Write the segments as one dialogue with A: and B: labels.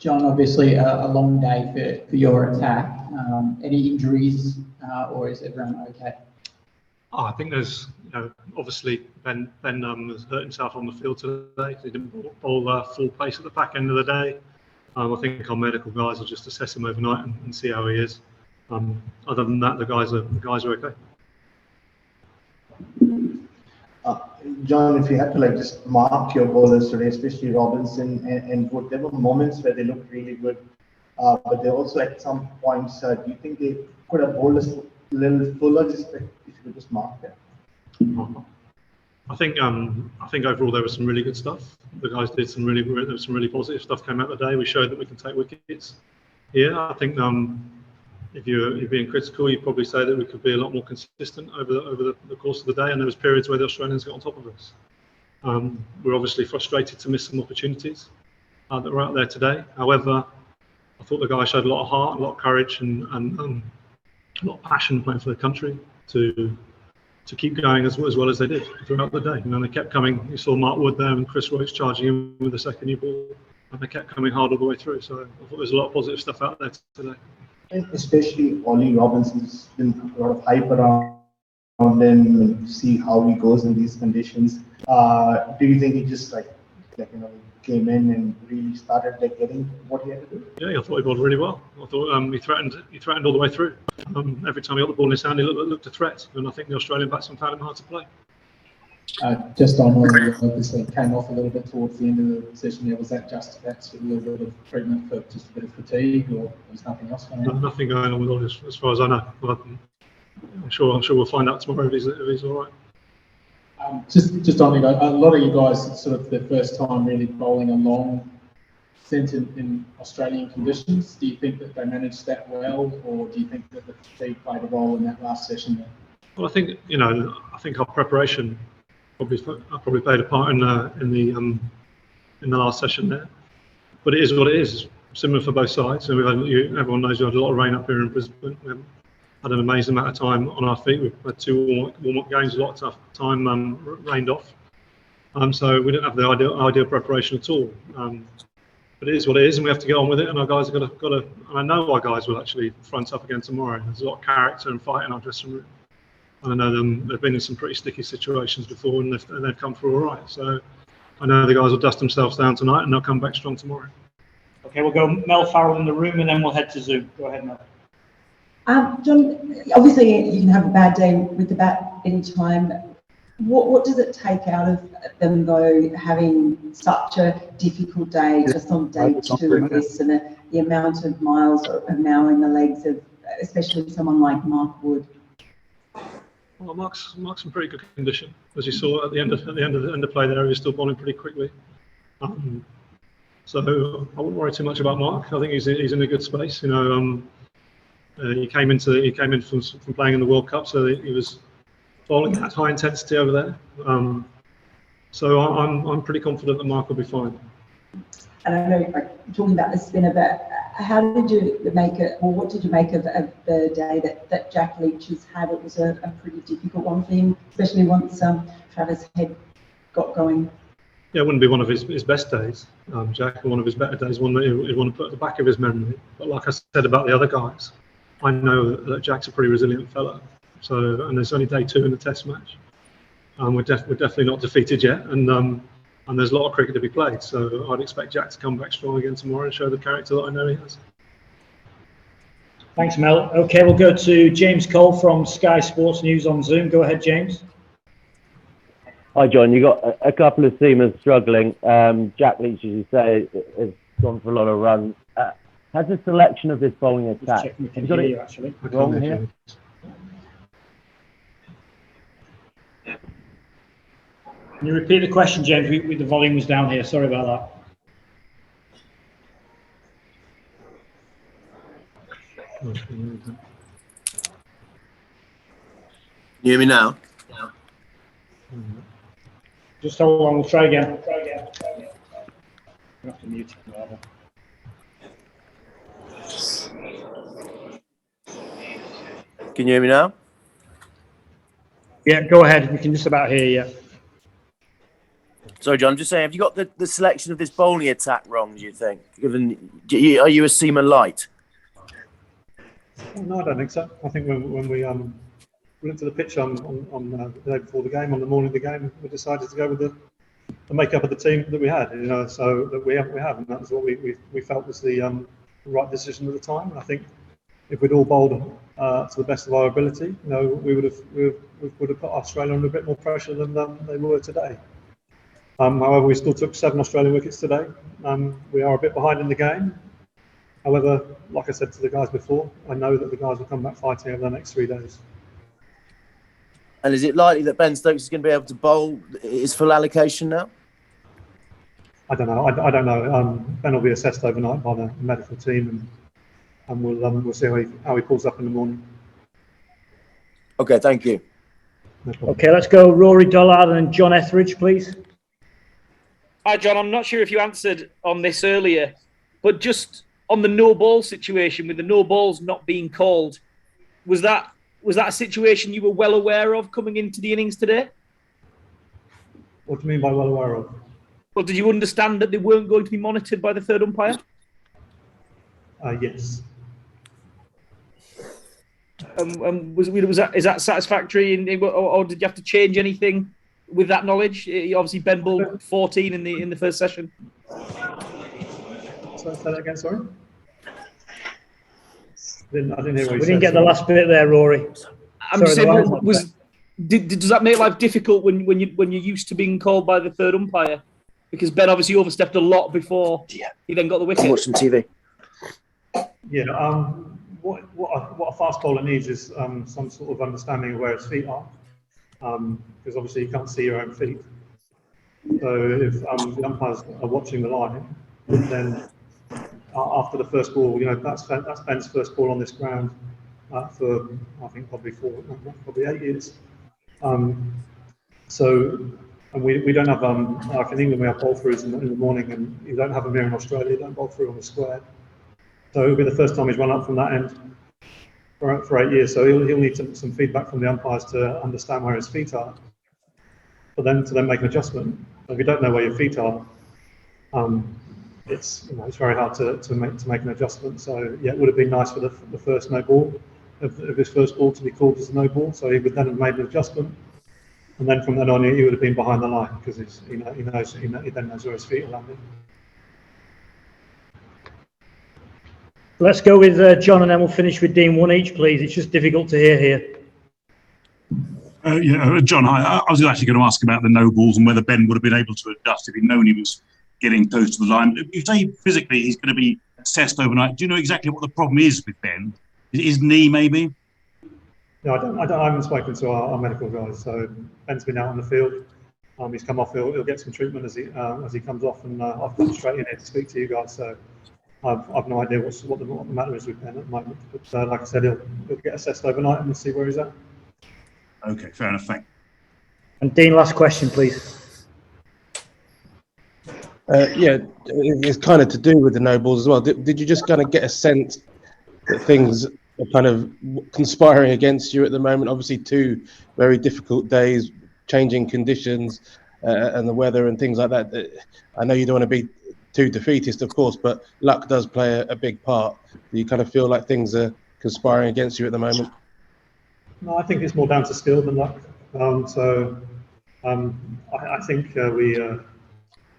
A: John, obviously a long day for your attack. Any injuries or is everyone okay?
B: I think there's, obviously Ben has hurt himself on the field today. He didn't bowl full pace at the back end of the day. I think our medical guys will just assess him overnight and see how he is. Other than that, the guys are okay.
C: John, if you had to just mark your bowlers today, especially Robinson and Wood, there were moments where they looked really good, but they also at some points, do you think they could have bowled a little fuller, just if you could just mark that?
B: I think overall there was some really good stuff. The guys did there was some really positive stuff came out of the day. We showed that we can take wickets. Yeah, I think if you're being critical, you'd probably say that we could be a lot more consistent over the course of the day, and there was periods where the Australians got on top of us. We're obviously frustrated to miss some opportunities that were out there today. However, I thought the guys showed a lot of heart, a lot of courage, and a lot of passion playing for the country to keep going as well as they did throughout the day. They kept coming. You saw Mark Wood there and Chris Roach charging in with the second new ball, and they kept coming hard all the way through. So I thought there's a lot of positive stuff out there today.
C: And especially Ollie Robinson's been a lot of hype around him and see how he goes in these conditions. Do you think he just came in and really started getting what he had to do?
B: Yeah, I thought he bowled really well. I thought he threatened all the way through. Every time he got the ball in his hand, he looked a threat, and I think the Australian batsman found him hard to play.
A: Just on obviously came off a little bit towards the end of the session there. Was that just a little bit of treatment for just a bit of fatigue, or was nothing else going on?
B: Nothing going on with Ollie as far as I know. But I'm sure we'll find out tomorrow if he's all right.
A: Just on a lot of you guys, it's sort of the first time really bowling a long stint in Australian conditions. Do you think that they managed that well, or do you think that the fatigue played a role in that last session there?
B: Well, I think our preparation probably played a part in the last session there. But it is what it is. Similar for both sides. And everyone knows we had a lot of rain up here in Brisbane. We had an amazing amount of time on our feet. We've had 2 warm-up games, a lot of time rained off. So we didn't have the ideal preparation at all. But it is what it is, and we have to get on with it. And our guys have got to. And I know our guys will actually front up again tomorrow. There's a lot of character and fight in our dressing room. And I know they've been in some pretty sticky situations before, and they've come through all right. So I know the guys will dust themselves down tonight, and they'll come back strong tomorrow.
D: Okay, we'll go Mel Farrell in the room, and then we'll head to Zoom. Go ahead, Mel.
E: John, obviously you can have a bad day with the bat any time. What does it take out of them, though, having such a difficult day just on day 2 of this, and the amount of miles are now in the legs of especially someone like Mark Wood?
B: Well, Mark's in pretty good condition, as you saw at the end of play there. He was still bowling pretty quickly, so I wouldn't worry too much about Mark. I think he's in a good space. He came in from playing in the World Cup, so he was bowling at high intensity over there. So I'm pretty confident that Mark will be fine.
E: And I know, talking about the spinner, but how did you make it, or what did you make of the day that Jack Leach has had? It was a pretty difficult one for him, especially once Travis Head got going.
B: Yeah, it wouldn't be one of his best days, Jack, or one of his better days, one that he'd want to put at the back of his memory. But like I said about the other guys, I know that Jack's a pretty resilient fella. So, and there's only day 2 in the Test match. We're definitely not defeated yet, and there's a lot of cricket to be played. So I'd expect Jack to come back strong again tomorrow and show the character that I know he has.
D: Thanks, Mel. Okay, we'll go to James Cole from Sky Sports News on Zoom. Go ahead, James.
F: Hi, John. You got a couple of seamers struggling. Jack Leach, as you say, has gone for a lot of runs. Has the selection of this bowling attack got it
D: actually
F: wrong here?
D: Can you repeat the question, James? The volume was down here. Sorry about that.
G: Can you hear me now?
D: Just hold on, we'll try again. You have to mute it, rather.
G: Can you hear me now?
D: Yeah, go ahead. We can just about hear you.
G: Sorry, John, I'm just saying, have you got the selection of this bowling attack wrong, do you think? Are you a seamer light?
B: No, I don't think so. I think when we looked at the pitch on the day before the game, on the morning of the game, we decided to go with the makeup of the team that we had, so that we have, and that was what we felt was the right decision at the time. And I think if we'd all bowled to the best of our ability, we would have put Australia under a bit more pressure than they were today. However, we still took 7 Australian wickets today. We are a bit behind in the game. However, like I said to the guys before, I know that the guys will come back fighting over the next 3 days.
G: And is it likely that Ben Stokes is going to be able to bowl his full allocation now?
B: I don't know. I don't know. Ben will be assessed overnight by the medical team, and we'll see how he pulls up in the morning.
G: Okay, thank you.
B: No problem.
D: Okay, let's go Rory Dollard and John Etheridge, please.
H: Hi, John. I'm not sure if you answered on this earlier, but just on the no ball situation, with the no balls not being called, was that a situation you were well aware of coming into the innings today?
B: What do you mean by well aware of?
H: Well, did you understand that they weren't going to be monitored by the third umpire?
B: Yes.
H: Is that satisfactory, or did you have to change anything with that knowledge? Obviously, Ben bowled 14 in the first session.
B: Say that again, sorry. I didn't hear what you said.
D: We didn't get the last bit there, Rory.
H: I'm just saying, does that make life difficult when you're used to being called by the third umpire? Because Ben obviously overstepped a lot before he then got the wicket.
G: Watch some TV.
B: Yeah. What a fast bowler needs is some sort of understanding of where his feet are, because obviously you can't see your own feet. So if the umpires are watching the line, then after the first ball, that's Ben's first ball on this ground for I think probably 8 years. And we don't have like in England we have bowl throughs in the morning, and you don't have them here in Australia. You don't bowl through on the square. So it'll be the first time he's run up from that end for 8 years. So he'll need some feedback from the umpires to understand where his feet are, but then to make an adjustment. So if you don't know where your feet are, it's very hard to make an adjustment. So yeah, it would have been nice for the first no ball of his first ball to be called as a no ball. So he would then have made an adjustment, and then from then on he would have been behind the line because he then knows where his feet are landing.
D: Let's go with John, and then we'll finish with Dean. One each, please. It's just difficult to hear here.
I: John, hi. I was actually going to ask about the no balls and whether Ben would have been able to adjust if he'd known he was getting close to the line. You say physically he's going to be assessed overnight. Do you know exactly what the problem is with Ben? His knee, maybe?
B: No, I haven't spoken to our medical guys. So Ben's been out on the field. He's come off. He'll get some treatment as he comes off, and I've come straight in here to speak to you guys. So I've no idea what the matter is with Ben at the moment. But like I said, he'll get assessed overnight, and we'll see where he's at.
I: Okay, fair enough. Thanks.
D: And Dean, last question, please.
J: It's kind of to do with the no balls as well. Did you just kind of get a sense that things are kind of conspiring against you at the moment? Obviously, 2 very difficult days, changing conditions, and the weather and things like that. I know you don't want to be too defeatist, of course, but luck does play a big part. Do you kind of feel like things are conspiring against you at the moment?
B: No, I think it's more down to skill than luck. I think we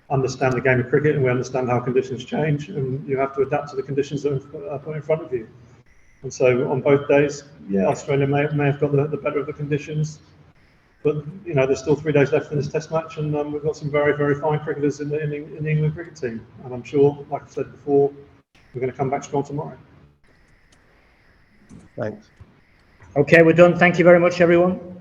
B: understand the game of cricket, and we understand how conditions change, and you have to adapt to the conditions that are put in front of you. And so on both days, Australia may have got the better of the conditions, but there's still 3 days left in this Test match, and we've got some very, very fine cricketers in the England cricket team, and I'm sure, like I said before, we're going to come back strong tomorrow.
J: Thanks.
D: Okay, we're done. Thank you very much, everyone.